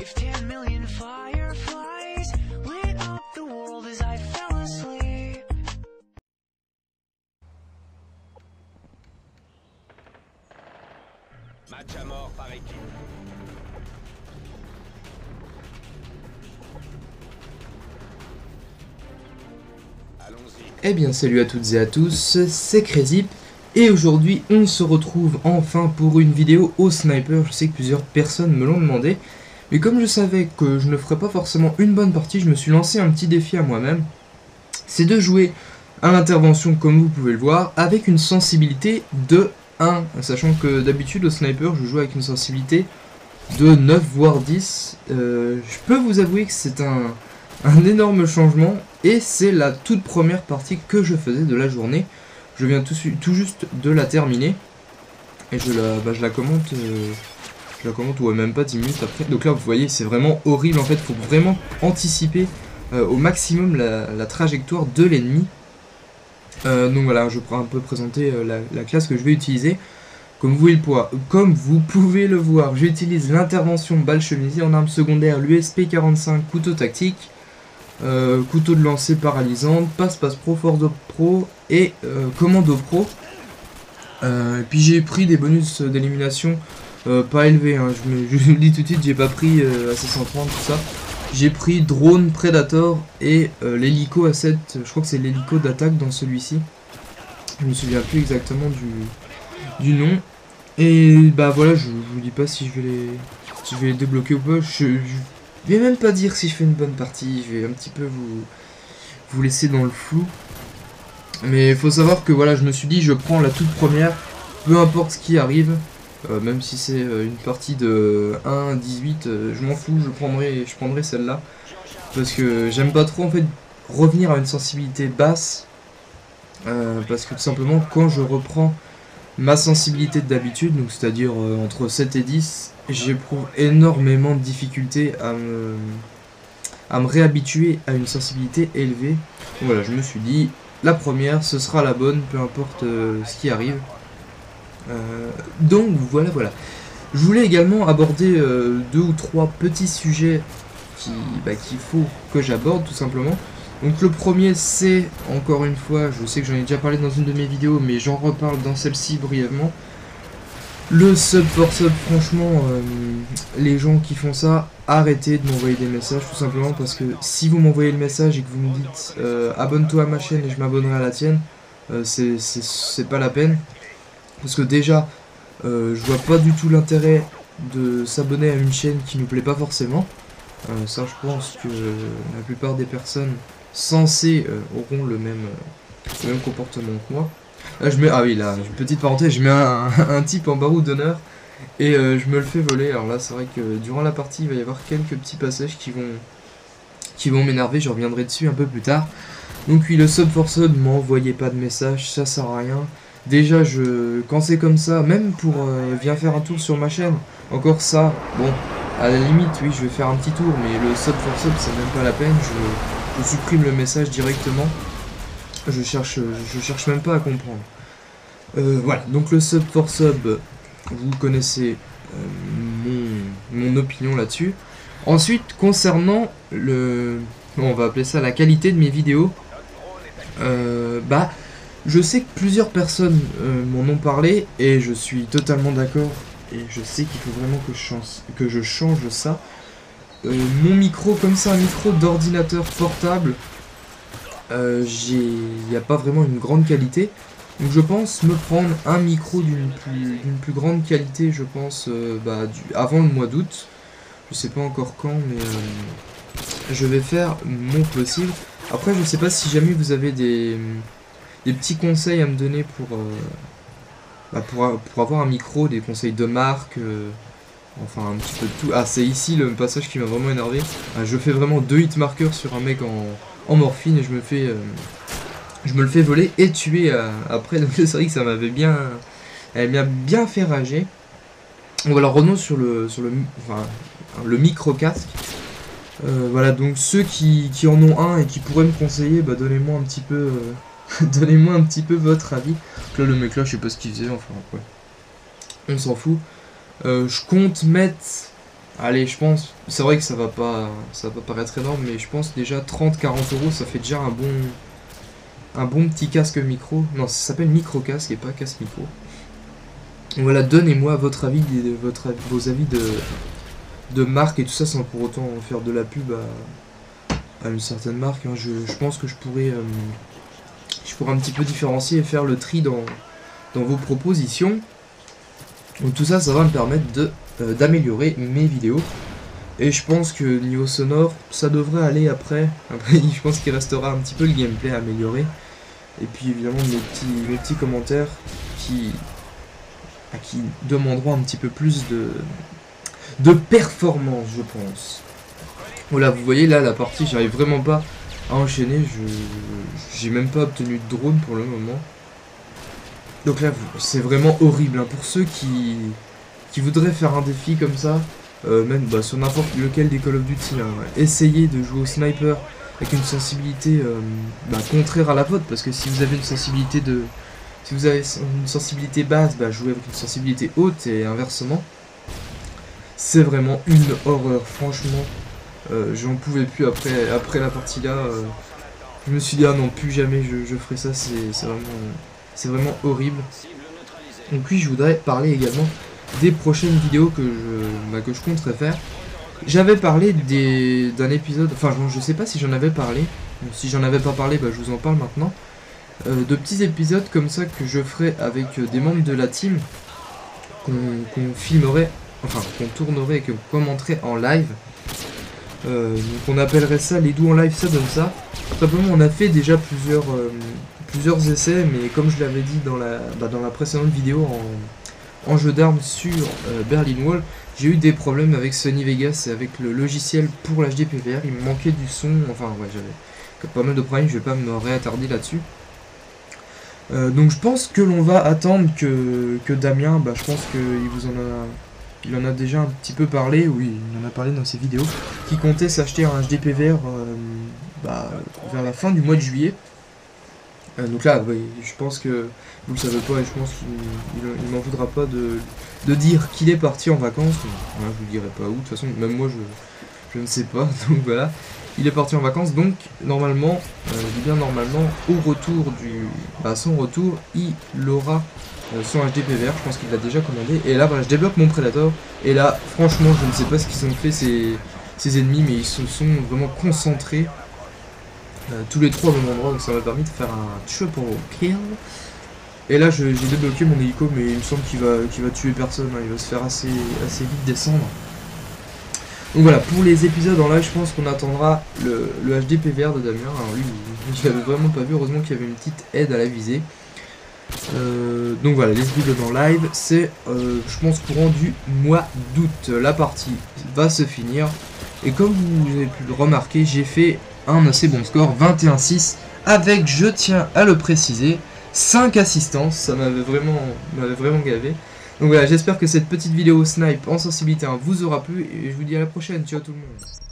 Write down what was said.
life, 10 million fireflies lit up the world as I fell asleep. Match à mort par équipe. Allons-y. Eh bien salut à toutes et à tous, c'est Crazyp et aujourd'hui on se retrouve enfin pour une vidéo au sniper. Je sais que plusieurs personnes me l'ont demandé, mais comme je savais que je ne ferais pas forcément une bonne partie, je me suis lancé un petit défi à moi-même. C'est de jouer à l'intervention comme vous pouvez le voir avec une sensibilité de 1, sachant que d'habitude au sniper je joue avec une sensibilité de 9 voire 10. Je peux vous avouer que c'est un énorme changement et c'est la toute première partie que je faisais de la journée. Je viens tout juste de la terminer et je la commente ouais, même pas 10 minutes après. Donc là vous voyez c'est vraiment horrible en fait, il faut vraiment anticiper au maximum la trajectoire de l'ennemi. Donc voilà, je pourrais un peu présenter la classe que je vais utiliser. Comme vous pouvez le voir, j'utilise l'intervention balle chemisier en arme secondaire, l'USP 45, couteau tactique, couteau de lancer paralysante, passe-passe pro, force pro et commando pro. Puis j'ai pris des bonus d'élimination pas élevés, hein. Je vous le dis tout de suite, j'ai pas pris AC-130, tout ça. J'ai pris drone, Predator et l'hélico A7, je crois que c'est l'hélico d'attaque dans celui-ci. Je me souviens plus exactement du nom. Et bah voilà, je vous dis pas si je vais les débloquer ou pas. Je vais même pas dire si je fais une bonne partie, je vais un petit peu vous laisser dans le flou. Mais il faut savoir que voilà, je me suis dit je prends la toute première, peu importe ce qui arrive. Même si c'est une partie de 1-18, je m'en fous, je prendrai celle-là. Parce que j'aime pas trop en fait revenir à une sensibilité basse. Parce que tout simplement quand je reprends ma sensibilité d'habitude, donc c'est-à-dire entre 7 et 10, j'éprouve énormément de difficultés à me réhabituer à une sensibilité élevée. Donc voilà, je me suis dit, la première, ce sera la bonne, peu importe ce qui arrive. Donc voilà. Je voulais également aborder 2 ou 3 petits sujets qu'il faut que j'aborde tout simplement. Donc le premier c'est, encore une fois, je sais que j'en ai déjà parlé dans une de mes vidéos, mais j'en reparle dans celle-ci brièvement. Le sub for sub, franchement, les gens qui font ça, arrêtez de m'envoyer des messages tout simplement parce que si vous m'envoyez le message et que vous me dites abonne-toi à ma chaîne et je m'abonnerai à la tienne, c'est pas la peine. Parce que déjà, je vois pas du tout l'intérêt de s'abonner à une chaîne qui nous plaît pas forcément. Ça je pense que la plupart des personnes censées auront le même comportement que moi. Là je mets, ah oui là, une petite parenthèse, je mets un type en barreau d'honneur et je me le fais voler. Alors là c'est vrai que durant la partie il va y avoir quelques petits passages qui vont m'énerver, je reviendrai dessus un peu plus tard. Donc oui, le sub for sub, m'envoyez pas de message, ça sert à rien. Déjà quand c'est comme ça, même pour viens faire un tour sur ma chaîne, encore ça, bon, à la limite oui je vais faire un petit tour, mais le sub for sub c'est même pas la peine, je supprime le message directement. Je cherche même pas à comprendre. Voilà, donc le sub for sub, vous connaissez mon opinion là-dessus. Ensuite, concernant on va appeler ça la qualité de mes vidéos, je sais que plusieurs personnes m'en ont parlé et je suis totalement d'accord et je sais qu'il faut vraiment que je change ça. Mon micro, comme c'est un micro d'ordinateur portable, il n'y a pas vraiment une grande qualité. Donc je pense me prendre un micro d'une plus grande qualité, je pense, avant le mois d'août. Je sais pas encore quand, mais je vais faire mon possible. Après, je sais pas si jamais vous avez des petits conseils à me donner pour avoir un micro, des conseils de marque, enfin un petit peu de tout. Ah, c'est ici le passage qui m'a vraiment énervé. Je fais vraiment 2 hit markers sur un mec en morphine et je me le fais voler et tuer après. Donc c'est vrai que ça m'avait bien fait rager. Donc voilà, revenons sur le micro casque. Voilà, donc ceux qui en ont un et qui pourraient me conseiller, donnez-moi un petit peu donnez-moi un petit peu votre avis. Donc là le mec là je sais pas ce qu'il faisait, enfin ouais, on s'en fout. Je compte mettre allez, je pense, c'est vrai que ça va pas paraître énorme, mais je pense déjà 30-40 euros, ça fait déjà un bon petit casque micro. Non, ça s'appelle micro casque et pas casque micro. Voilà, donnez-moi votre avis, vos avis de marque et tout ça, sans pour autant faire de la pub à une certaine marque. Hein. Je pense que je pourrais un petit peu différencier et faire le tri dans vos propositions. Donc tout ça, ça va me permettre d'améliorer mes vidéos. Et je pense que niveau sonore, ça devrait aller après. Après, je pense qu'il restera un petit peu le gameplay à améliorer. Et puis évidemment mes petits commentaires qui demanderont un petit peu plus de performance, je pense. Voilà, vous voyez là la partie, j'arrive vraiment pas à enchaîner. J'ai même pas obtenu de drone pour le moment. Donc là, c'est vraiment horrible. Hein. Pour ceux qui voudraient faire un défi comme ça, même sur n'importe lequel des Call of Duty, hein, essayez de jouer au sniper avec une sensibilité contraire à la vôtre, parce que si vous avez une sensibilité basse, jouez avec une sensibilité haute et inversement. C'est vraiment une horreur, franchement. J'en pouvais plus après la partie là. Je me suis dit ah non, plus jamais je ferai ça, c'est vraiment horrible. Donc oui, je voudrais parler également des prochaines vidéos que je compterais faire. J'avais parlé d'un épisode, enfin je sais pas si j'en avais parlé. Donc, si j'en avais pas parlé, je vous en parle maintenant. De petits épisodes comme ça que je ferai avec des membres de la team, qu'on filmerait, enfin qu'on tournerait et qu'on commenterait en live. Donc on appellerait ça les doux en live, ça donne ça. Tout simplement on a fait déjà plusieurs essais, mais comme je l'avais dit dans la précédente vidéo en jeu d'armes sur Berlin Wall, j'ai eu des problèmes avec Sony Vegas et avec le logiciel pour l'HDPVR, il me manquait du son, enfin ouais, j'avais pas mal de problèmes, je vais pas me réattarder là-dessus. Donc je pense que l'on va attendre que Damien, je pense qu'il en a déjà un petit peu parlé, oui, il en a parlé dans ses vidéos, qui comptait s'acheter un HDPVR vers la fin du mois de juillet. Donc là, oui, je pense que vous le savez pas et je pense qu'il m'en voudra pas de dire qu'il est parti en vacances. Voilà, je vous dirai pas où, de toute façon, même moi je ne sais pas, donc voilà. Il est parti en vacances, donc normalement, au retour son retour, il aura son HDPVR, je pense qu'il l'a déjà commandé. Et là, je débloque mon Predator, et là, franchement, je ne sais pas ce qu'ils ont fait ces ennemis, mais ils se sont vraiment concentrés. Tous les trois au même endroit, donc ça m'a permis de faire un triple kill. Et là j'ai débloqué mon hélico, mais il me semble qu'il va tuer personne, hein. Il va se faire assez vite descendre. Donc voilà, pour les épisodes en live, je pense qu'on attendra le HDPVR de Damien. Alors lui, je l'avais vraiment pas vu, heureusement qu'il y avait une petite aide à la visée. Donc voilà, les épisodes en live, c'est je pense courant du mois d'août. La partie va se finir. Et comme vous avez pu le remarquer, j'ai fait un assez bon score, 21-6, avec, je tiens à le préciser, 5 assistances, ça m'avait vraiment gavé. Donc voilà, j'espère que cette petite vidéo snipe en sensibilité 1 vous aura plu, et je vous dis à la prochaine, ciao tout le monde.